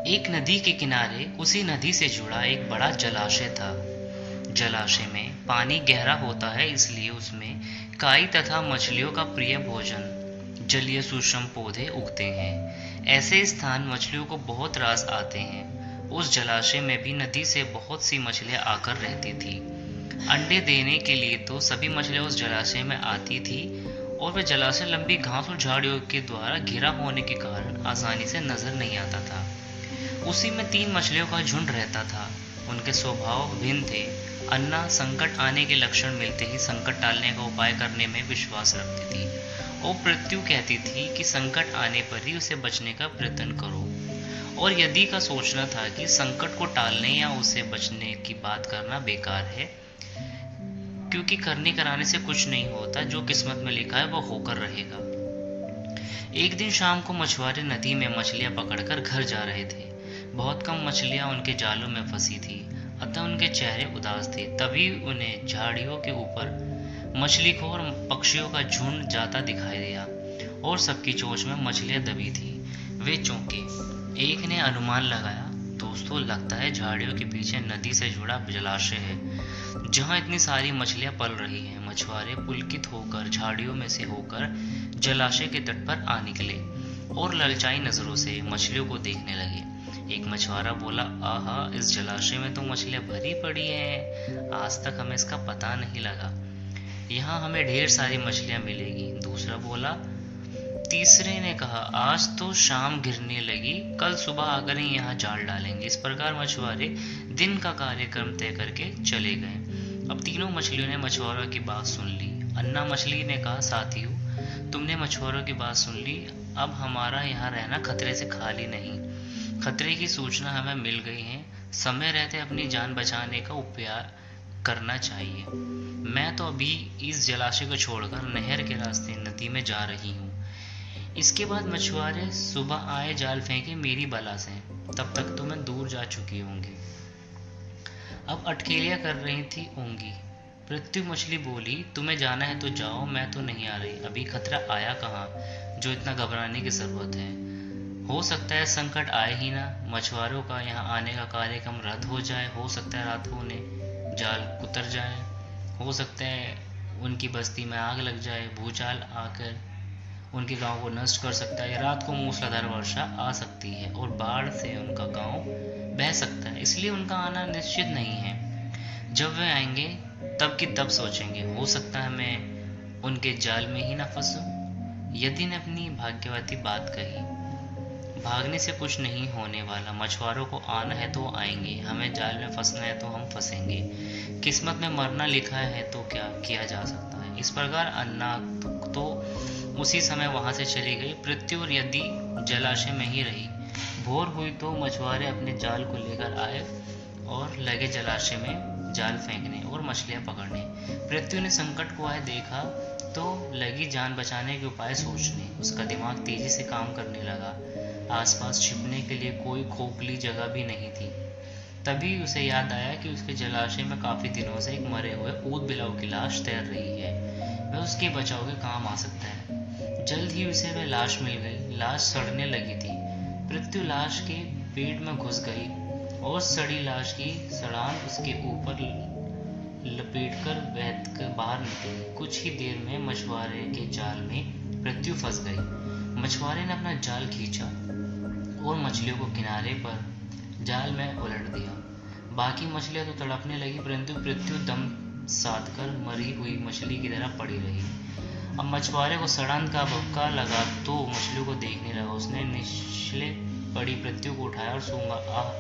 एक नदी के किनारे उसी नदी से जुड़ा एक बड़ा जलाशय था। जलाशय में पानी गहरा होता है, इसलिए उसमें काई तथा मछलियों का प्रिय भोजन जलीय सूक्ष्म पौधे उगते हैं। ऐसे स्थान मछलियों को बहुत रास आते हैं। उस जलाशय में भी नदी से बहुत सी मछलियां आकर रहती थी। अंडे देने के लिए तो सभी मछलियां उस जलाशय में आती थी, और वह जलाशय लंबी घास और झाड़ियों के द्वारा घिरा होने के कारण आसानी से नजर नहीं आता था। उसी में 3 मछलियों का झुंड रहता था। उनके स्वभाव भिन्न थे। अन्ना संकट आने के लक्षण मिलते ही संकट टालने का उपाय करने में विश्वास रखती थी, और मृत्यु कहती थी कि संकट आने पर ही उसे बचने का प्रयत्न करो। और यदि का सोचना था कि संकट को टालने या उसे बचने की बात करना बेकार है, क्योंकि करने कराने से कुछ नहीं होता। जो किस्मत में लिखा है वो होकर रहेगा। एक दिन शाम को मछुआरे नदी में मछलियां पकड़कर घर जा रहे थे। बहुत कम मछलियां उनके जालों में फंसी थी, अतः उनके चेहरे उदास थे। तभी उन्हें झाड़ियों के ऊपर मछलीखोर पक्षियों का झुंड जाता दिखाई दिया, और सबकी चोंच में मछलियां दबी थी। वे चौंके। एक ने अनुमान लगाया, दोस्तों लगता है झाड़ियों के पीछे नदी से जुड़ा जलाशय है, जहां इतनी सारी मछलियां पल रही हैं। मछुआरे पुलकित होकर झाड़ियों में से होकर जलाशय के तट पर आ निकले और ललचाई नजरों से मछलियों को देखने लगे। एक मछुआरा बोला, आहा, इस जलाशय में तो मछलियां भरी पड़ी हैं। आज तक हमें इसका पता नहीं लगा। यहाँ हमें ढेर सारी मछलियां मिलेगी। दूसरा बोला। तीसरे ने कहा, आज तो शाम गिरने लगी, कल सुबह आकर ही यहाँ जाल डालेंगे। इस प्रकार मछुआरे दिन का कार्यक्रम तय करके चले गए। अब तीनों मछलियों ने मछुआरों की बात सुन ली। अन्ना मछली ने कहा, साथियों, तुमने मछुआरों की बात सुन ली। अब हमारा यहाँ रहना खतरे से खाली नहीं। खतरे की सूचना हमें मिल गई है। समय रहते अपनी जान बचाने का उपाय करना चाहिए। मैं तो अभी इस जलाशय को छोड़कर नहर के रास्ते नदी में जा रही हूँ। इसके बाद मछुआरे सुबह आए जाल फेंके मेरी बला से। तब तक तो मैं दूर जा चुकी होंगी। अब अटकेलियां कर रही थी ओंगी। पृथ्वी मछली बोली, तुम्हें जाना है तो जाओ, मैं तो नहीं आ रही। अभी खतरा आया कहाँ जो इतना घबराने की जरूरत है। हो सकता है संकट आए ही ना। मछुआरों का यहाँ आने का कार्यक्रम रद्द हो जाए। हो सकता है रात को उन्हें जाल उतर जाए। हो सकता है उनकी बस्ती में आग लग जाए। भूचाल आकर उनके गांव को नष्ट कर सकता है। रात को मूसलाधार वर्षा आ सकती है और बाढ़ से उनका गांव बह सकता है। इसलिए उनका आना निश्चित नहीं है। जब वे आएंगे तब की तब सोचेंगे। हो सकता है मैं उनके जाल में ही ना फंसूं। यदि ने अपनी भाग्यवती बात कही। भागने से कुछ नहीं होने वाला। मछुआरों को आना है तो आएंगे, हमें जाल में फंसना है तो हम फंसेंगे। किस्मत में मरना लिखा है तो क्या किया जा सकता है। इस प्रकार अन्ना तो उसी समय वहां से चली गई। पृथ्वी और यदि जलाशय में ही रही। भोर हुई तो मछुआरे अपने जाल को लेकर आए और लगे जलाशय में जाल फेंकने और मछलियां पकड़ने। पृथ्वी ने संकट को आए देखा तो लगी जान बचाने के उपाय सोचने। उसका दिमाग तेजी से काम करने लगा। आसपास छिपने के लिए कोई खोखली जगह भी नहीं थी। तभी उसे याद आया कि उसके जलाशय में काफी दिनों से एक मरे हुए ऊद बिलाव की लाश तैर रही है। वह उसके बचाव के काम आ सकता है। जल्द ही उसे वह लाश मिल गई। लाश सड़ने लगी थी। पृथ्वी लाश के पेट में घुस गई और सड़ी लाश की सड़ान उसके ऊपर लपेटकर बहकर बाहर निकली। कुछ ही देर में मछुआरे के जाल में पृथ्वी फंस गई। मछुआरे ने अपना जाल खींचा और मछलियों को किनारे पर जाल में उलट दिया। बाकी मछलियां तो तड़पने लगी, परंतु पृथ्वी दम साधकर मरी हुई मछली की तरह पड़ी रही। अब मछुआरे को सड़न का भक्का लगा तो मछलियों को देखने लगा। उसने निचले पड़ी पृथ्वी को उठाया और सूंघा। आह,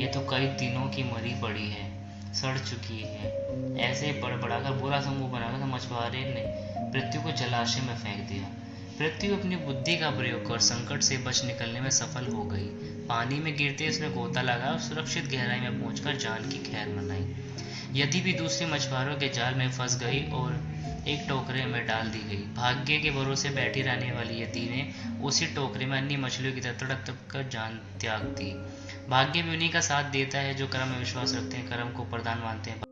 ये तो कई दिनों की मरी पड़ी है, सड़ चुकी है। ऐसे बड़बड़ाकर बुरा सा मुंह बनाकर मछुआरे ने पृथ्वी को जलाशय में फेंक दिया। पृथ्वी अपनी बुद्धि का प्रयोग कर संकट से बच निकलने में सफल हो गई। पानी में गिरते उसने गोता लगाया और सुरक्षित गहराई में पहुंचकर जान की खैर मनाई। यदि भी दूसरे मछुआरों के जाल में फंस गई और एक टोकरे में डाल दी गई। भाग्य के भरोसे बैठी रहने वाली यदि ने उसी टोकरे में अन्य मछलियों की तरह तड़प तड़प कर जान त्याग दी। भाग्य भी उन्हीं का साथ देता है जो कर्म में विश्वास रखते हैं, कर्म को प्रधान मानते हैं।